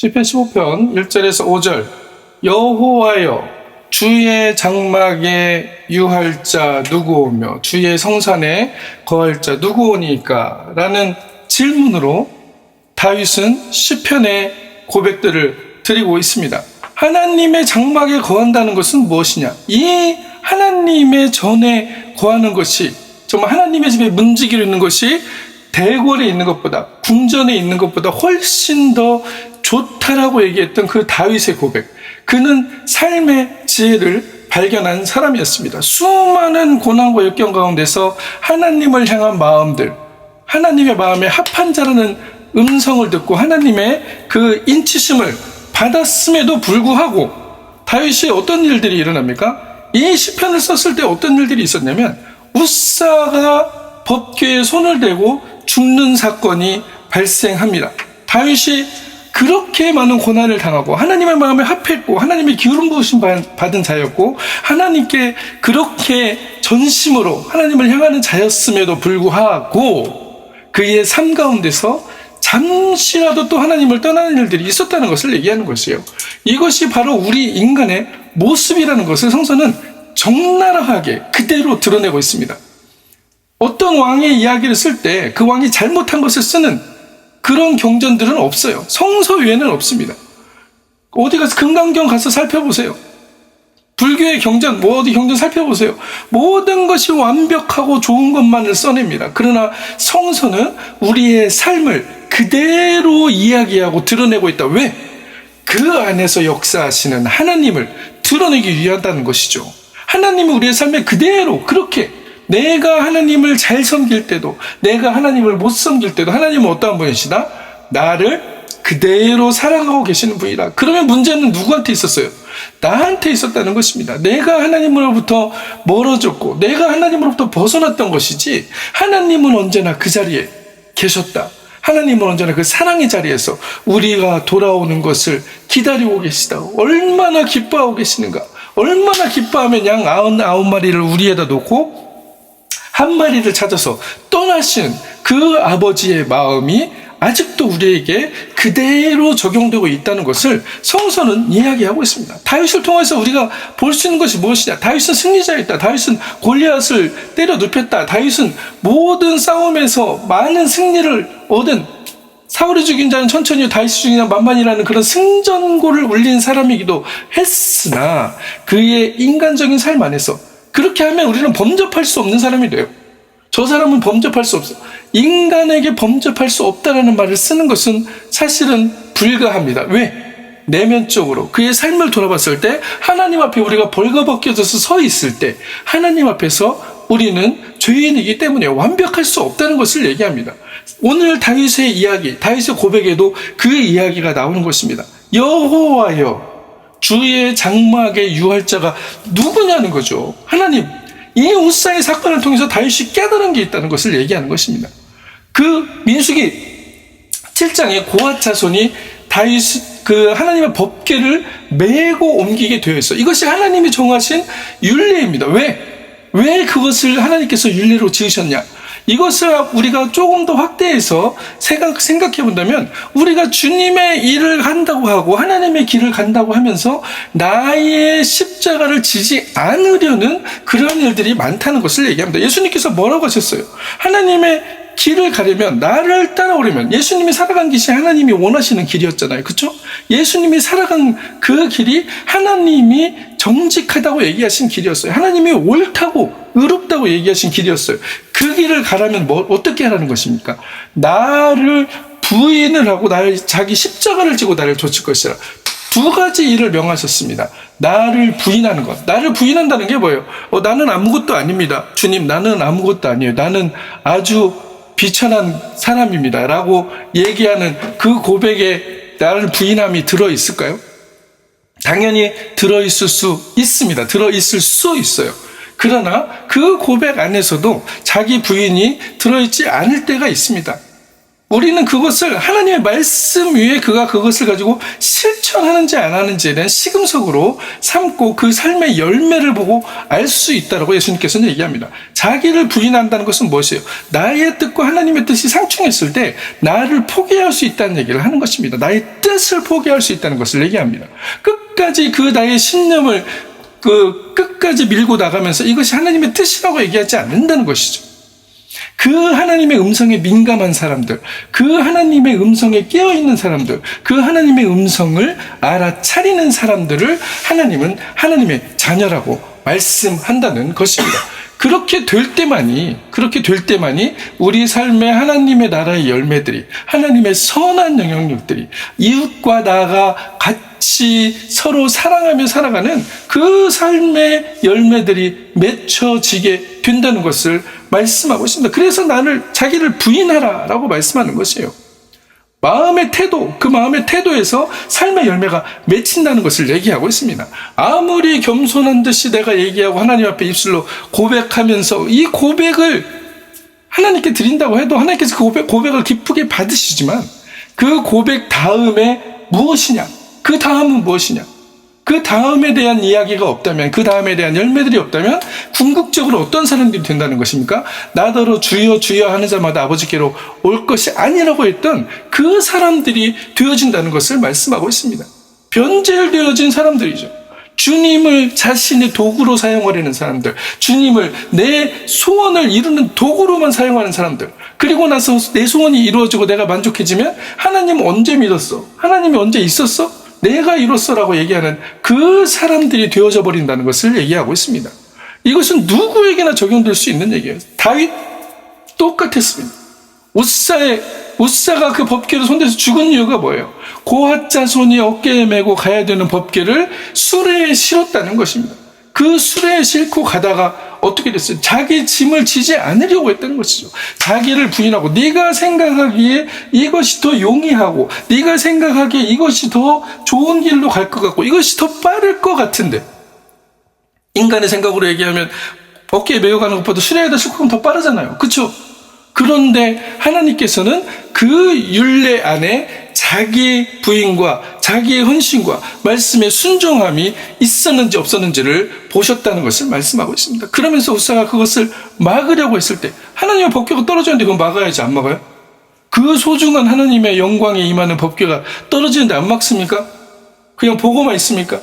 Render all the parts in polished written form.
시편 15편 1절에서 5절 여호와여 주의 장막에 유할 자 누구오며 주의 성산에 거할 자 누구오니까? 라는 질문으로 다윗은 시편의 고백들을 드리고 있습니다. 하나님의 장막에 거한다는 것은 무엇이냐? 이 하나님의 전에 거하는 것이, 정말 하나님의 집에 문지기로 있는 것이 대궐에 있는 것보다, 궁전에 있는 것보다 훨씬 더 좋다라고 얘기했던 그 다윗의 고백. 그는 삶의 지혜를 발견한 사람이었습니다. 수많은 고난과 역경 가운데서 하나님을 향한 마음들, 하나님의 마음에 합한 자라는 음성을 듣고 하나님의 그 인치심을 받았음에도 불구하고 다윗이 어떤 일들이 일어납니까? 이 시편을 썼을 때 어떤 일들이 있었냐면 웃사가 법궤에 손을 대고 죽는 사건이 발생합니다. 다윗이 그렇게 많은 고난을 당하고 하나님의 마음에 합했고 하나님의 기름 부으심 받은 자였고 하나님께 그렇게 전심으로 하나님을 향하는 자였음에도 불구하고 그의 삶 가운데서 잠시라도 또 하나님을 떠나는 일들이 있었다는 것을 얘기하는 것이에요. 이것이 바로 우리 인간의 모습이라는 것을 성서는 적나라하게 그대로 드러내고 있습니다. 어떤 왕의 이야기를 쓸 때 그 왕이 잘못한 것을 쓰는 그런 경전들은 없어요. 성서 외에는 없습니다. 어디 가서 금강경 가서 살펴보세요. 불교의 경전, 어디 경전 살펴보세요. 모든 것이 완벽하고 좋은 것만을 써냅니다. 그러나 성서는 우리의 삶을 그대로 이야기하고 드러내고 있다. 왜? 그 안에서 역사하시는 하나님을 드러내기 위한다는 것이죠. 하나님이 우리의 삶에 그대로 그렇게 내가 하나님을 잘 섬길 때도 내가 하나님을 못 섬길 때도 하나님은 어떠한 분이시다? 나를 그대로 사랑하고 계시는 분이다. 그러면 문제는 누구한테 있었어요? 나한테 있었다는 것입니다. 내가 하나님으로부터 멀어졌고 내가 하나님으로부터 벗어났던 것이지 하나님은 언제나 그 자리에 계셨다. 하나님은 언제나 그 사랑의 자리에서 우리가 돌아오는 것을 기다리고 계시다. 얼마나 기뻐하고 계시는가. 얼마나 기뻐하면 양 99마리를 우리에다 놓고 한 마리를 찾아서 떠나시는 그 아버지의 마음이 아직도 우리에게 그대로 적용되고 있다는 것을 성서는 이야기하고 있습니다. 다윗을 통해서 우리가 볼 수 있는 것이 무엇이냐? 다윗은 승리자였다. 다윗은 골리앗을 때려 눕혔다. 다윗은 모든 싸움에서 많은 승리를 얻은, 사울이 죽인 자는 천천히요 다윗이 죽인 자는 만만이라는 그런 승전고를 울린 사람이기도 했으나 그의 인간적인 삶 안에서 그렇게 하면 우리는 범접할 수 없는 사람이 돼요. 저 사람은 범접할 수 없어. 인간에게 범접할 수 없다라는 말을 쓰는 것은 사실은 불가합니다. 왜? 내면적으로 그의 삶을 돌아봤을 때 하나님 앞에 우리가 벌거벗겨져서 서 있을 때 하나님 앞에서 우리는 죄인이기 때문에 완벽할 수 없다는 것을 얘기합니다. 오늘 다윗의 이야기, 다윗의 고백에도 그 이야기가 나오는 것입니다. 여호와여 주의 장막에 유할 자가 누구냐는 거죠. 하나님. 이 웃사의 사건을 통해서 다윗이 깨달은 게 있다는 것을 얘기하는 것입니다. 그 민수기 7장에 고핫 자손이 그 하나님의 법궤를 메고 옮기게 되어 있어요. 이것이 하나님이 정하신 율례입니다. 왜 그것을 하나님께서 율례로 지으셨냐? 이것을 우리가 조금 더 확대해서 생각해 본다면 우리가 주님의 일을 한다고 하고 하나님의 길을 간다고 하면서 나의 십자가를 지지 않으려는 그런 일들이 많다는 것을 얘기합니다. 예수님께서 뭐라고 하셨어요? 하나님의 길을 가려면 나를 따라오려면 예수님이 살아간 길이 하나님이 원하시는 길이었잖아요. 그렇죠? 예수님이 살아간 그 길이 하나님이 정직하다고 얘기하신 길이었어요. 하나님이 옳다고 의롭다고 얘기하신 길이었어요. 그 길을 가려면 어떻게 하라는 것입니까? 나를 부인을 하고 자기 십자가를 지고 나를 좇을 것이라. 두 가지 일을 명하셨습니다. 나를 부인하는 것. 나를 부인한다는 게 뭐예요? 나는 아무것도 아닙니다. 주님, 나는 아무것도 아니에요. 나는 아주 비천한 사람입니다. 라고 얘기하는 그 고백에 나를 부인함이 들어있을까요? 당연히 들어있을 수 있습니다. 들어있을 수 있어요. 그러나 그 고백 안에서도 자기 부인이 들어있지 않을 때가 있습니다. 우리는 그것을 하나님의 말씀 위에 그가 그것을 가지고 실천하는지 안 하는지에 대한 시금석으로 삼고 그 삶의 열매를 보고 알 수 있다라고 예수님께서는 얘기합니다. 자기를 부인한다는 것은 무엇이에요? 나의 뜻과 하나님의 뜻이 상충했을 때 나를 포기할 수 있다는 얘기를 하는 것입니다. 나의 뜻을 포기할 수 있다는 것을 얘기합니다. 끝까지 그 나의 신념을 끝까지 밀고 나가면서 이것이 하나님의 뜻이라고 얘기하지 않는다는 것이죠. 그 하나님의 음성에 민감한 사람들, 그 하나님의 음성에 깨어있는 사람들, 그 하나님의 음성을 알아차리는 사람들을 하나님은 하나님의 자녀라고 말씀한다는 것입니다. 그렇게 될 때만이 우리 삶의 하나님의 나라의 열매들이, 하나님의 선한 영향력들이 이웃과 나가 같이 서로 사랑하며 살아가는 그 삶의 열매들이 맺혀지게 된다는 것을 말씀하고 있습니다. 그래서 자기를 부인하라 라고 말씀하는 것이에요. 마음의 태도, 그 마음의 태도에서 삶의 열매가 맺힌다는 것을 얘기하고 있습니다. 아무리 겸손한 듯이 내가 얘기하고 하나님 앞에 입술로 고백하면서 이 고백을 하나님께 드린다고 해도 하나님께서 그 고백을 기쁘게 받으시지만 그 고백 다음에 무엇이냐? 그 다음은 무엇이냐? 그 다음에 대한 이야기가 없다면, 그 다음에 대한 열매들이 없다면 궁극적으로 어떤 사람들이 된다는 것입니까? 나더러 주여 주여 하는 자마다 아버지께로 올 것이 아니라고 했던 그 사람들이 되어진다는 것을 말씀하고 있습니다. 변질되어진 사람들이죠. 주님을 자신의 도구로 사용하려는 사람들, 주님을 내 소원을 이루는 도구로만 사용하는 사람들, 그리고 나서 내 소원이 이루어지고 내가 만족해지면 하나님 언제 믿었어? 하나님이 언제 있었어? 내가 이뤘어라고 얘기하는 그 사람들이 되어져 버린다는 것을 얘기하고 있습니다. 이것은 누구에게나 적용될 수 있는 얘기예요. 다윗 똑같았습니다. 웃사가 그 법궤를 손대서 죽은 이유가 뭐예요? 고핫 자손이 어깨에 메고 가야 되는 법궤를 수레에 실었다는 것입니다. 그 수레에 싣고 가다가 어떻게 됐어요? 자기 짐을 지지 않으려고 했다는 것이죠. 자기를 부인하고 네가 생각하기에 이것이 더 용이하고 네가 생각하기에 이것이 더 좋은 길로 갈 것 같고 이것이 더 빠를 것 같은데, 인간의 생각으로 얘기하면 어깨에 메고 가는 것보다 수레에다 싣고 가면 더 빠르잖아요. 그렇죠? 그런데 하나님께서는 그 율례 안에 자기의 부인과 자기의 헌신과 말씀의 순종함이 있었는지 없었는지를 보셨다는 것을 말씀하고 있습니다. 그러면서 웃사가 그것을 막으려고 했을 때 하나님의 법궤가 떨어졌는데 그건 막아야지, 안 막아요? 그 소중한 하나님의 영광에 임하는 법궤가 떨어지는데 안 막습니까? 그냥 보고만 있습니까?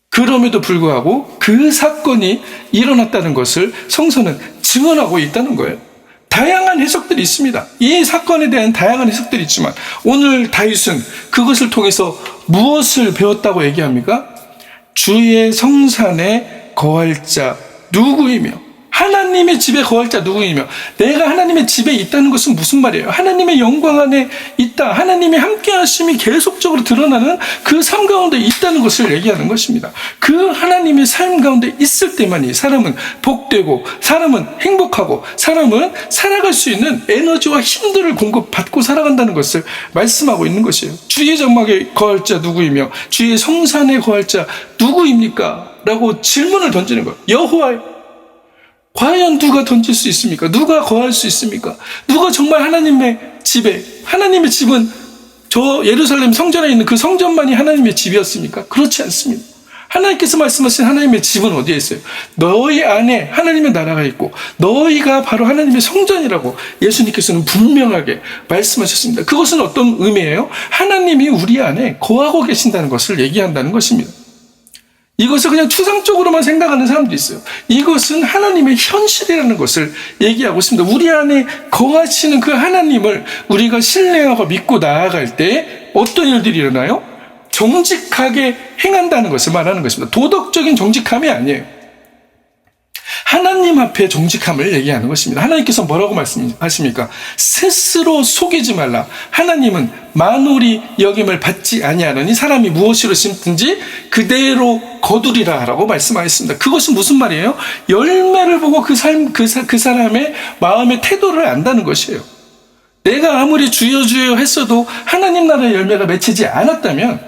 그럼에도 불구하고 그 사건이 일어났다는 것을 성서는 증언하고 있다는 거예요. 다양한 해석들이 있습니다. 이 사건에 대한 다양한 해석들이 있지만 오늘 다윗은 그것을 통해서 무엇을 배웠다고 얘기합니까? 주의 성산에 거할 자 누구이며, 하나님의 집에 거할 자 누구이며, 내가 하나님의 집에 있다는 것은 무슨 말이에요? 하나님의 영광 안에 있다, 하나님의 함께 하심이 계속적으로 드러나는 그 삶 가운데 있다는 것을 얘기하는 것입니다. 그 하나님의 삶 가운데 있을 때만이 사람은 복되고 사람은 행복하고 사람은 살아갈 수 있는 에너지와 힘들을 공급받고 살아간다는 것을 말씀하고 있는 것이에요. 주의 장막에 거할 자 누구이며 주의 성산에 거할 자 누구입니까? 라고 질문을 던지는 거예요. 여호와요. 과연 누가 던질 수 있습니까? 누가 거할 수 있습니까? 누가 정말 하나님의 집에, 하나님의 집은 저 예루살렘 성전에 있는 그 성전만이 하나님의 집이었습니까? 그렇지 않습니다. 하나님께서 말씀하신 하나님의 집은 어디에 있어요? 너희 안에 하나님의 나라가 있고 너희가 바로 하나님의 성전이라고 예수님께서는 분명하게 말씀하셨습니다. 그것은 어떤 의미예요? 하나님이 우리 안에 거하고 계신다는 것을 얘기한다는 것입니다. 이것을 그냥 추상적으로만 생각하는 사람도 있어요. 이것은 하나님의 현실이라는 것을 얘기하고 있습니다. 우리 안에 거하시는 그 하나님을 우리가 신뢰하고 믿고 나아갈 때 어떤 일들이 일어나요? 정직하게 행한다는 것을 말하는 것입니다. 도덕적인 정직함이 아니에요. 하나님 앞에 정직함을 얘기하는 것입니다. 하나님께서 뭐라고 말씀하십니까? 스스로 속이지 말라. 하나님은 만홀이 여김을 받지 아니하느니 사람이 무엇으로 심든지 그대로 거두리라 라고 말씀하셨습니다. 그것은 무슨 말이에요? 열매를 보고 그 사람의 마음의 태도를 안다는 것이에요. 내가 아무리 주여 주여 했어도 하나님 나라의 열매가 맺히지 않았다면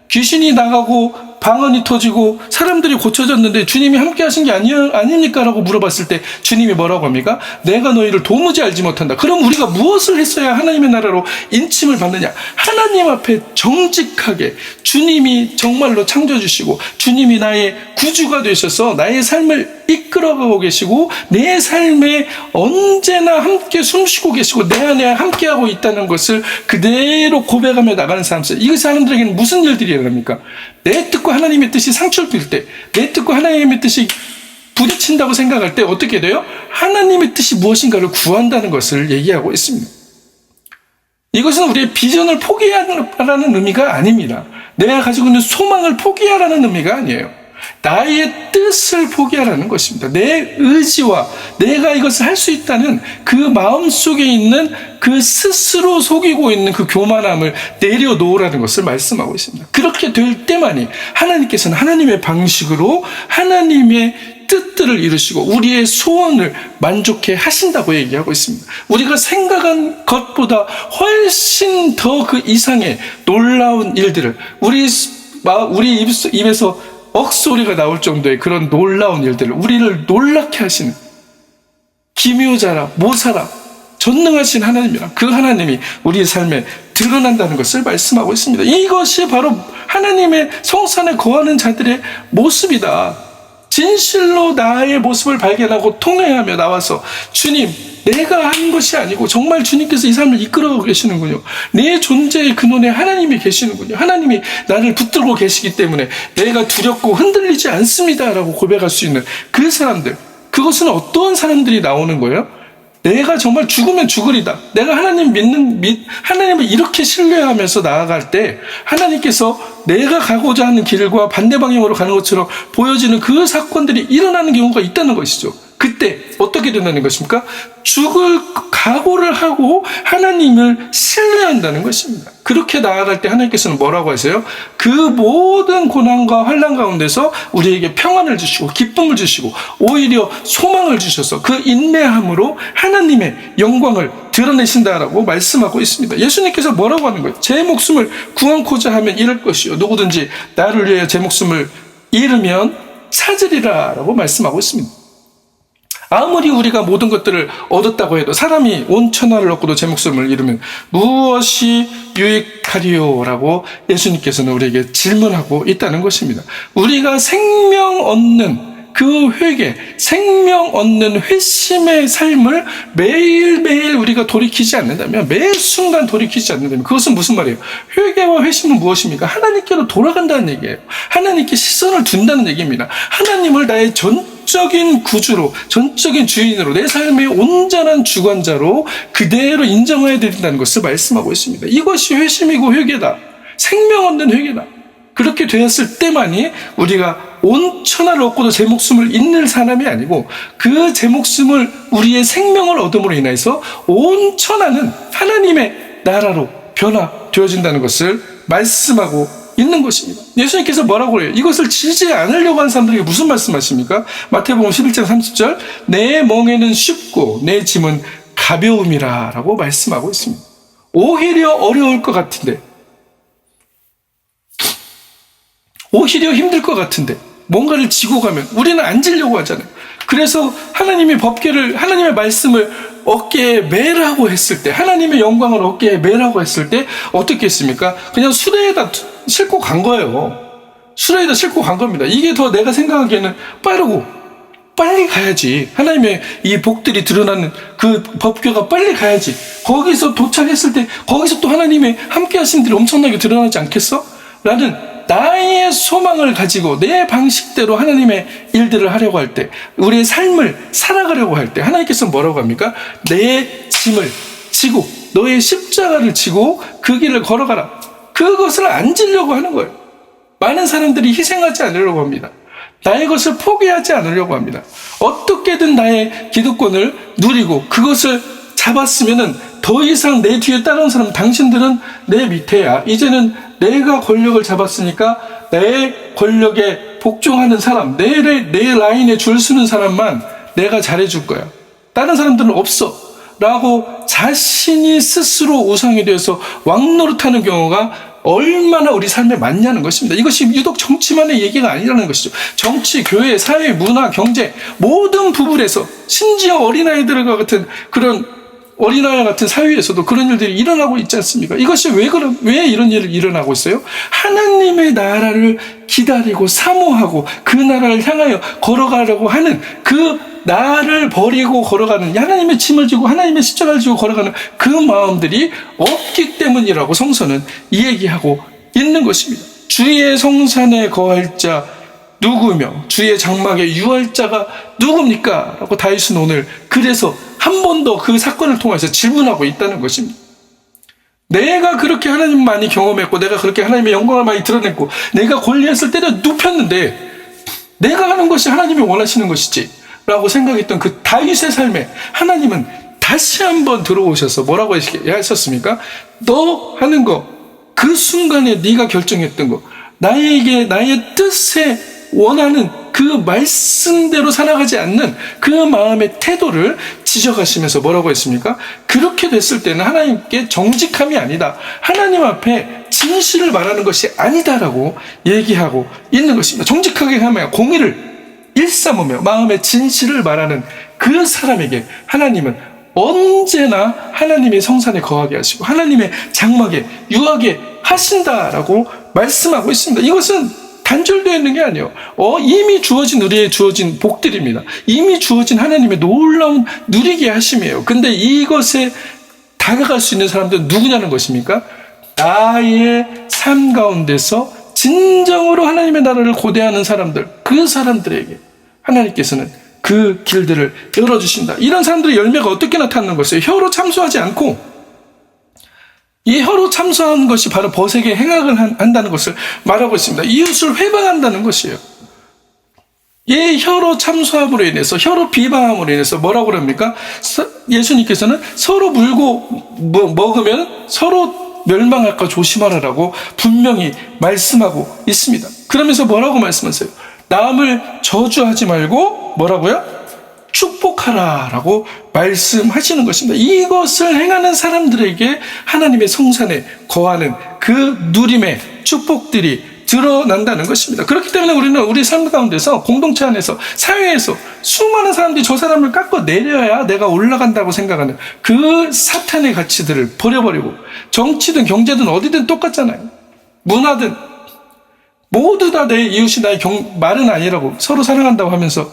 귀신이 나가고 방언이 터지고 사람들이 고쳐졌는데 주님이 함께 하신 게 아닙니까? 라고 물어봤을 때 주님이 뭐라고 합니까? 내가 너희를 도무지 알지 못한다. 그럼 우리가 무엇을 했어야 하나님의 나라로 인침을 받느냐? 하나님 앞에 정직하게 주님이 정말로 창조주시고 주님이 나의 구주가 되셔서 나의 삶을 이끌어가고 계시고 내 삶에 언제나 함께 숨쉬고 계시고 내 안에 함께하고 있다는 것을 그대로 고백하며 나가는 사람들, 이 사람들에게는 무슨 일들이 일어납니까? 내 뜻과 하나님의 뜻이 상충될 때, 내 뜻과 하나님의 뜻이 부딪힌다고 생각할 때 어떻게 돼요? 하나님의 뜻이 무엇인가를 구한다는 것을 얘기하고 있습니다. 이것은 우리의 비전을 포기하라는 의미가 아닙니다. 내가 가지고 있는 소망을 포기하라는 의미가 아니에요. 나의 뜻을 포기하라는 것입니다. 내 의지와 내가 이것을 할 수 있다는 그 마음속에 있는 그 스스로 속이고 있는 그 교만함을 내려놓으라는 것을 말씀하고 있습니다. 그렇게 될 때만이 하나님께서는 하나님의 방식으로 하나님의 뜻들을 이루시고 우리의 소원을 만족해 하신다고 얘기하고 있습니다. 우리가 생각한 것보다 훨씬 더 그 이상의 놀라운 일들을 우리 입에서 억소리가 나올 정도의 그런 놀라운 일들을 우리를 놀랍게 하시는 기묘자라 모사라 전능하신 하나님이라 그 하나님이 우리의 삶에 드러난다는 것을 말씀하고 있습니다. 이것이 바로 하나님의 성산에 거하는 자들의 모습이다. 진실로 나의 모습을 발견하고 통회하며 나와서 주님, 내가 한 것이 아니고 정말 주님께서 이 삶을 이끌어가고 계시는군요. 내 존재의 근원에 하나님이 계시는군요. 하나님이 나를 붙들고 계시기 때문에 내가 두렵고 흔들리지 않습니다라고 고백할 수 있는 그 사람들, 그것은 어떠한 사람들이 나오는 거예요? 내가 정말 죽으면 죽으리다. 내가 하나님을 이렇게 신뢰하면서 나아갈 때 하나님께서 내가 가고자 하는 길과 반대 방향으로 가는 것처럼 보여지는 그 사건들이 일어나는 경우가 있다는 것이죠. 그때 어떻게 된다는 것입니까? 죽을 각오를 하고 하나님을 신뢰한다는 것입니다. 그렇게 나아갈 때 하나님께서는 뭐라고 하세요? 그 모든 고난과 환난 가운데서 우리에게 평안을 주시고 기쁨을 주시고 오히려 소망을 주셔서 그 인내함으로 하나님의 영광을 드러내신다라고 말씀하고 있습니다. 예수님께서 뭐라고 하는 거예요? 제 목숨을 구원코자 하면 잃을 것이요 누구든지 나를 위하여 제 목숨을 잃으면 찾으리라 라고 말씀하고 있습니다. 아무리 우리가 모든 것들을 얻었다고 해도 사람이 온 천하를 얻고도 제 목숨을 잃으면 무엇이 유익하리요? 라고 예수님께서는 우리에게 질문하고 있다는 것입니다. 우리가 생명 얻는 그 회개, 생명 얻는 회심의 삶을 매일매일 우리가 돌이키지 않는다면, 매 순간 돌이키지 않는다면 그것은 무슨 말이에요? 회개와 회심은 무엇입니까? 하나님께로 돌아간다는 얘기예요. 하나님께 시선을 둔다는 얘기입니다. 하나님을 나의 전적인 구주로, 전적인 주인으로, 내 삶의 온전한 주관자로 그대로 인정해야 된다는 것을 말씀하고 있습니다. 이것이 회심이고 회개다. 생명 얻는 회개다. 그렇게 되었을 때만이 우리가 온 천하를 얻고도 제 목숨을 잃는 사람이 아니고 그 제 목숨을 우리의 생명을 얻음으로 인해서 온 천하는 하나님의 나라로 변화되어진다는 것을 말씀하고 있는 것입니다. 예수님께서 뭐라고 그래요? 이것을 지지 않으려고 하는 사람들에게 무슨 말씀하십니까? 마태복음 11장 30절 내 멍에는 쉽고 내 짐은 가벼움이라 라고 말씀하고 있습니다. 오히려 어려울 것 같은데, 오히려 힘들 것 같은데 뭔가를 지고 가면 우리는 안 지려고 하잖아요. 그래서 하나님의 법궤를, 하나님의 말씀을 어깨에 매라고 했을 때, 하나님의 영광을 어깨에 매라고 했을 때 어떻게 했습니까? 그냥 수레에다 싣고 간 거예요. 수레에다 싣고 간 겁니다. 이게 더 내가 생각하기에는 빠르고 빨리 가야지. 하나님의 이 복들이 드러나는 그 법궤가 빨리 가야지. 거기서 도착했을 때 거기서 또 하나님의 함께 하심들이 엄청나게 드러나지 않겠어? 라는 나의 소망을 가지고 내 방식대로 하나님의 일들을 하려고 할 때, 우리의 삶을 살아가려고 할 때 하나님께서는 뭐라고 합니까? 내 짐을 지고 너의 십자가를 지고 그 길을 걸어가라. 그것을 안 지려고 하는 거예요. 많은 사람들이 희생하지 않으려고 합니다. 나의 것을 포기하지 않으려고 합니다. 어떻게든 나의 기득권을 누리고 그것을 잡았으면은 더 이상 내 뒤에 따라온 사람, 당신들은 내 밑에야. 이제는 내가 권력을 잡았으니까 내 권력에 복종하는 사람, 내 라인에 줄 서는 사람만 내가 잘해줄 거야. 다른 사람들은 없어. 라고 자신이 스스로 우상이 되어서 왕노릇하는 경우가 얼마나 우리 삶에 맞냐는 것입니다. 이것이 유독 정치만의 얘기가 아니라는 것이죠. 정치, 교회, 사회, 문화, 경제 모든 부분에서 심지어 어린아이들과 같은 그런 어린아이와 같은 사회에서도 그런 일들이 일어나고 있지 않습니까? 이것이 왜 이런 일이 일어나고 있어요? 하나님의 나라를 기다리고 사모하고 그 나라를 향하여 걸어가려고 하는 그 나를 버리고 걸어가는 하나님의 짐을 지고 하나님의 십자가를 지고 걸어가는 그 마음들이 없기 때문이라고 성서는 이야기하고 있는 것입니다. 주의 성산에 거할 자 누구며 주의 장막에 유할 자가 누굽니까? 라고 다윗은 오늘 그래서 한 번 더 그 사건을 통해서 질문하고 있다는 것입니다. 내가 그렇게 하나님 많이 경험했고 내가 그렇게 하나님의 영광을 많이 드러냈고 내가 골리앗을 때려 눕혔는데 내가 하는 것이 하나님이 원하시는 것이지 라고 생각했던 그 다윗의 삶에 하나님은 다시 한번 들어오셔서 뭐라고 하셨습니까? 너 하는 거 그 순간에 네가 결정했던 거 나에게 나의 뜻에 원하는 그 말씀대로 살아가지 않는 그 마음의 태도를 지적하시면서 뭐라고 했습니까? 그렇게 됐을 때는 하나님께 정직함이 아니다. 하나님 앞에 진실을 말하는 것이 아니다라고 얘기하고 있는 것입니다. 정직하게 하며 공의를 일삼으며 마음의 진실을 말하는 그 사람에게 하나님은 언제나 하나님의 성산에 거하게 하시고 하나님의 장막에 유하게 하신다라고 말씀하고 있습니다. 이것은 단절되어 있는 게 아니에요. 이미 우리의 주어진 복들입니다. 이미 주어진 하나님의 놀라운 누리게 하심이에요. 근데 이것에 다가갈 수 있는 사람들은 누구냐는 것입니까? 나의 삶 가운데서 진정으로 하나님의 나라를 고대하는 사람들, 그 사람들에게 하나님께서는 그 길들을 열어주신다. 이런 사람들의 열매가 어떻게 나타나는 것이에요? 혀로 참소하지 않고 이 혀로 참소하는 것이 바로 벗에게 행악을 한다는 것을 말하고 있습니다. 이웃을 회방한다는 것이에요. 이 혀로 참소함으로 인해서 혀로 비방함으로 인해서 뭐라고 그럽니까? 예수님께서는 서로 물고 먹으면 서로 멸망할까 조심하라라고 분명히 말씀하고 있습니다. 그러면서 뭐라고 말씀하세요? 남을 저주하지 말고 뭐라고요? 축복하라 라고 말씀하시는 것입니다. 이것을 행하는 사람들에게 하나님의 성산에 거하는 그 누림의 축복들이 드러난다는 것입니다. 그렇기 때문에 우리는 우리 삶 가운데서 공동체 안에서 사회에서 수많은 사람들이 저 사람을 깎아내려야 내가 올라간다고 생각하는 그 사탄의 가치들을 버려버리고 정치든 경제든 어디든 똑같잖아요. 문화든 모두 다 내 이웃이 나의 말은 아니라고 서로 사랑한다고 하면서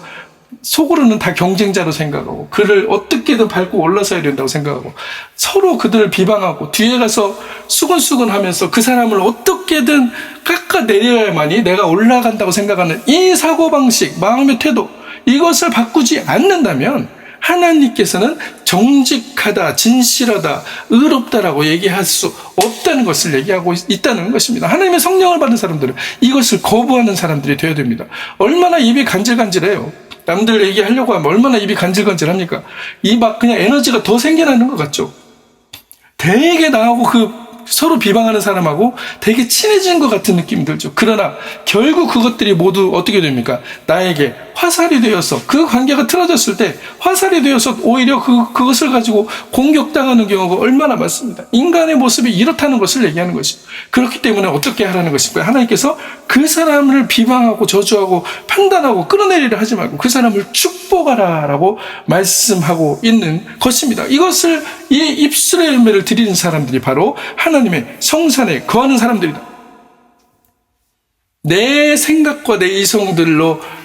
속으로는 다 경쟁자로 생각하고 그를 어떻게든 밟고 올라서야 된다고 생각하고 서로 그들을 비방하고 뒤에 가서 수근수근 하면서 그 사람을 어떻게든 깎아내려야만이 내가 올라간다고 생각하는 이 사고방식, 마음의 태도 이것을 바꾸지 않는다면 하나님께서는 정직하다, 진실하다, 의롭다라고 얘기할 수 없다는 것을 얘기하고 있다는 것입니다. 하나님의 성령을 받은 사람들은 이것을 거부하는 사람들이 되어야 됩니다. 얼마나 입이 간질간질해요. 남들 얘기하려고 하면 얼마나 입이 간질간질합니까? 막 그냥 에너지가 더 생겨나는 것 같죠? 되게 나하고 서로 비방하는 사람하고 되게 친해진 것 같은 느낌이 들죠. 그러나 결국 그것들이 모두 어떻게 됩니까? 나에게 화살이 되어서 그 관계가 틀어졌을 때 화살이 되어서 오히려 그것을 가지고 공격당하는 경우가 얼마나 많습니다. 인간의 모습이 이렇다는 것을 얘기하는 것이죠. 그렇기 때문에 어떻게 하라는 것일까요? 하나님께서 그 사람을 비방하고 저주하고 판단하고 끌어내리려 하지 말고 그 사람을 축복하라 라고 말씀하고 있는 것입니다. 이것을 이 입술의 열매를 드리는 사람들이 바로 하나님의 성산에 거하는 사람들이다. 내 생각과 내 이성들로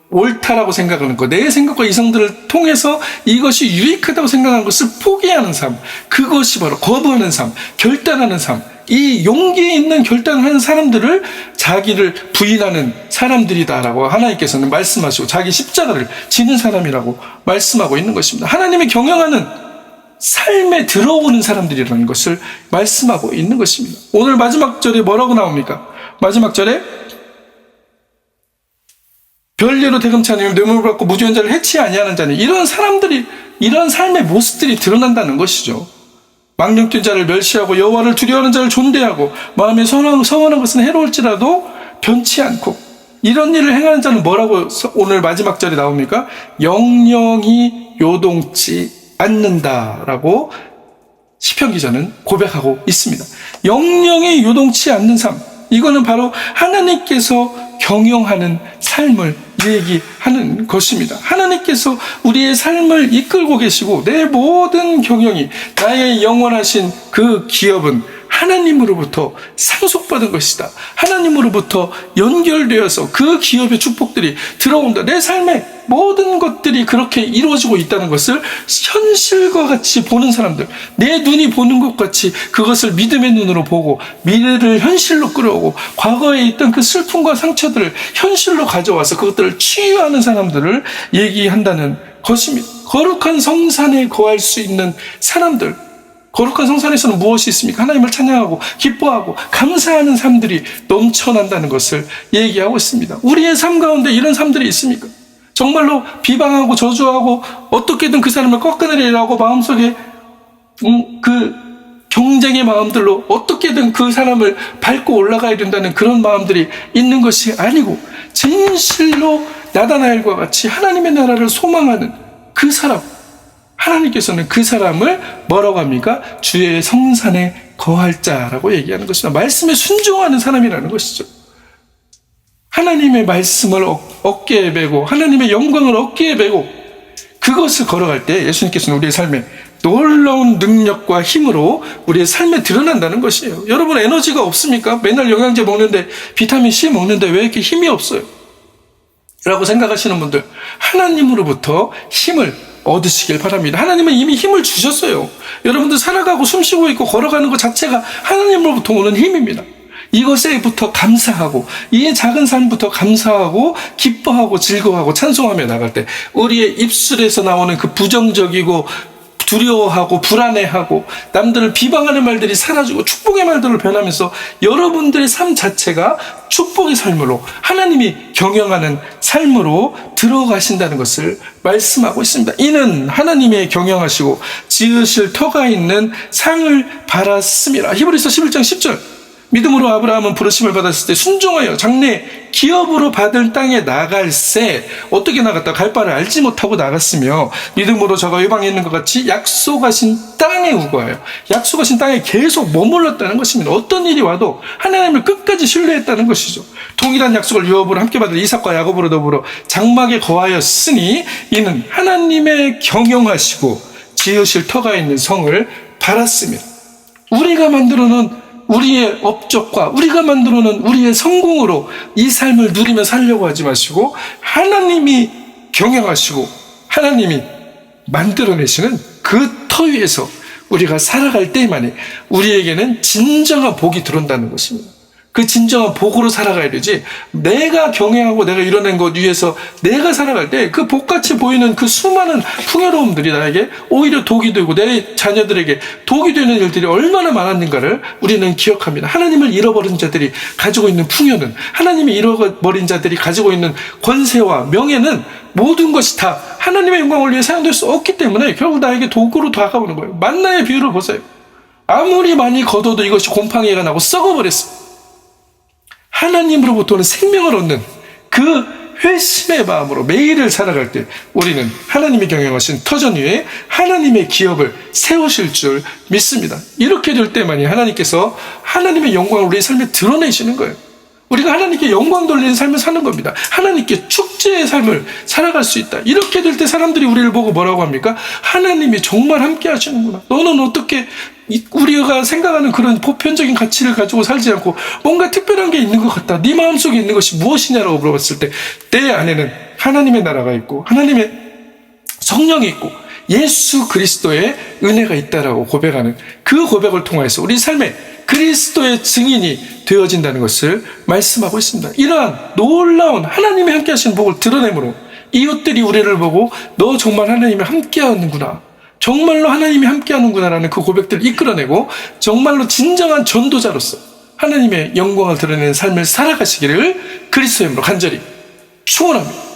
옳다라고 생각하는 것, 내 생각과 이성들을 통해서 이것이 유익하다고 생각하는 것을 포기하는 삶, 그것이 바로 거부하는 삶, 결단하는 삶, 이 용기 있는 결단을 하는 사람들을 자기를 부인하는 사람들이다라고 하나님께서는 말씀하시고 자기 십자가를 지는 사람이라고 말씀하고 있는 것입니다. 하나님이 경영하는 삶에 들어오는 사람들이라는 것을 말씀하고 있는 것입니다. 오늘 마지막 절에 뭐라고 나옵니까? 마지막 절에 별일로 대금치 않으며 뇌물을 받고 무죄한 자를 해치 아니하는 자니 이런 사람들이 이런 삶의 모습들이 드러난다는 것이죠. 망령 뛴 자를 멸시하고 여호와를 두려워하는 자를 존대하고 마음에 성원한 것은 해로울지라도 변치 않고 이런 일을 행하는 자는 뭐라고 오늘 마지막 절에 나옵니까? 영영이 요동치 않는다라고 시편 기자는 고백하고 있습니다. 영영이 요동치 않는 삶, 이거는 바로 하나님께서 경영하는 삶을 얘기하는 것입니다. 하나님께서 우리의 삶을 이끌고 계시고 내 모든 경영이, 나의 영원하신 그 기업은 하나님으로부터 상속받은 것이다. 하나님으로부터 연결되어서 그 기업의 축복들이 들어온다. 내 삶의 모든 것들이 그렇게 이루어지고 있다는 것을 현실과 같이 보는 사람들, 내 눈이 보는 것 같이 그것을 믿음의 눈으로 보고 미래를 현실로 끌어오고 과거에 있던 그 슬픔과 상처들을 현실로 가져와서 그것들을 치유하는 사람들을 얘기한다는 것입니다. 거룩한 성산에 거할 수 있는 사람들, 거룩한 성산에서는 무엇이 있습니까? 하나님을 찬양하고 기뻐하고 감사하는 삶들이 넘쳐난다는 것을 얘기하고 있습니다. 우리의 삶 가운데 이런 삶들이 있습니까? 정말로 비방하고 저주하고 어떻게든 그 사람을 꺾어내리라고 마음속에 그 경쟁의 마음들로 어떻게든 그 사람을 밟고 올라가야 된다는 그런 마음들이 있는 것이 아니고, 진실로 나다나엘과 같이 하나님의 나라를 소망하는 그 사람, 하나님께서는 그 사람을 뭐라고 합니까? 주의 성산에 거할 자라고 얘기하는 것입니다. 말씀에 순종하는 사람이라는 것이죠. 하나님의 말씀을 어깨에 메고 하나님의 영광을 어깨에 메고 그것을 걸어갈 때 예수님께서는 우리의 삶에 놀라운 능력과 힘으로 우리의 삶에 드러난다는 것이에요. 여러분, 에너지가 없습니까? 맨날 영양제 먹는데, 비타민C 먹는데 왜 이렇게 힘이 없어요? 라고 생각하시는 분들, 하나님으로부터 힘을 얻으시길 바랍니다. 하나님은 이미 힘을 주셨어요. 여러분들 살아가고 숨쉬고 있고 걸어가는 것 자체가 하나님으로부터 오는 힘입니다. 이것에부터 감사하고, 이 작은 삶부터 감사하고 기뻐하고 즐거워하고 찬송하며 나갈 때 우리의 입술에서 나오는 그 부정적이고 두려워하고 불안해하고 남들을 비방하는 말들이 사라지고 축복의 말들로 변하면서 여러분들의 삶 자체가 축복의 삶으로, 하나님이 경영하는 삶으로 들어가신다는 것을 말씀하고 있습니다. 이는 하나님의 경영하시고 지으실 터가 있는 상을 받았음이라. 히브리서 11장 10절. 믿음으로 아브라함은 부르심을 받았을 때 순종하여 장래 기업으로 받을 땅에 나갈새 어떻게 나갔다? 갈 바를 알지 못하고 나갔으며 믿음으로 저가 외방에 있는 것 같이 약속하신 땅에 우거하여, 약속하신 땅에 계속 머물렀다는 것입니다. 어떤 일이 와도 하나님을 끝까지 신뢰했다는 것이죠. 동일한 약속을 유업으로 함께 받을 이삭과 야곱으로 더불어 장막에 거하였으니 이는 하나님의 경영하시고 지으실 터가 있는 성을 받았습니다. 우리가 만들어놓은 우리의 업적과 우리가 만들어놓은 우리의 성공으로 이 삶을 누리며 살려고 하지 마시고, 하나님이 경영하시고 하나님이 만들어내시는 그 터 위에서 우리가 살아갈 때만이 우리에게는 진정한 복이 들어온다는 것입니다. 그 진정한 복으로 살아가야 되지, 내가 경영하고 내가 이뤄낸 것 위에서 내가 살아갈 때 그 복같이 보이는 그 수많은 풍요로움들이 나에게 오히려 독이 되고 내 자녀들에게 독이 되는 일들이 얼마나 많았는가를 우리는 기억합니다. 하나님을 잃어버린 자들이 가지고 있는 풍요는, 하나님이 잃어버린 자들이 가지고 있는 권세와 명예는 모든 것이 다 하나님의 영광을 위해 사용될 수 없기 때문에 결국 나에게 독으로 다가오는 거예요. 만나의 비유를 보세요. 아무리 많이 거둬도 이것이 곰팡이가 나고 썩어버렸습니다. 하나님으로부터는 생명을 얻는 그 회심의 마음으로 매일을 살아갈 때 우리는 하나님이 경영하신 터전 위에 하나님의 기업을 세우실 줄 믿습니다. 이렇게 될 때만이 하나님께서 하나님의 영광을 우리의 삶에 드러내시는 거예요. 우리가 하나님께 영광 돌리는 삶을 사는 겁니다. 하나님께 축제의 삶을 살아갈 수 있다. 이렇게 될 때 사람들이 우리를 보고 뭐라고 합니까? 하나님이 정말 함께 하시는구나. 너는 어떻게 우리가 생각하는 그런 보편적인 가치를 가지고 살지 않고 뭔가 특별한 게 있는 것 같다. 네 마음속에 있는 것이 무엇이냐라고 물어봤을 때 내 안에는 하나님의 나라가 있고 하나님의 성령이 있고 예수 그리스도의 은혜가 있다라고 고백하는 그 고백을 통해서 우리 삶에 그리스도의 증인이 되어진다는 것을 말씀하고 있습니다. 이러한 놀라운 하나님의 함께 하시는 복을 드러내므로 이웃들이 우리를 보고 너 정말 하나님이 함께 하는구나, 정말로 하나님이 함께 하는구나라는 그 고백들을 이끌어내고 정말로 진정한 전도자로서 하나님의 영광을 드러내는 삶을 살아가시기를 그리스도의 이름으로 간절히 축원합니다.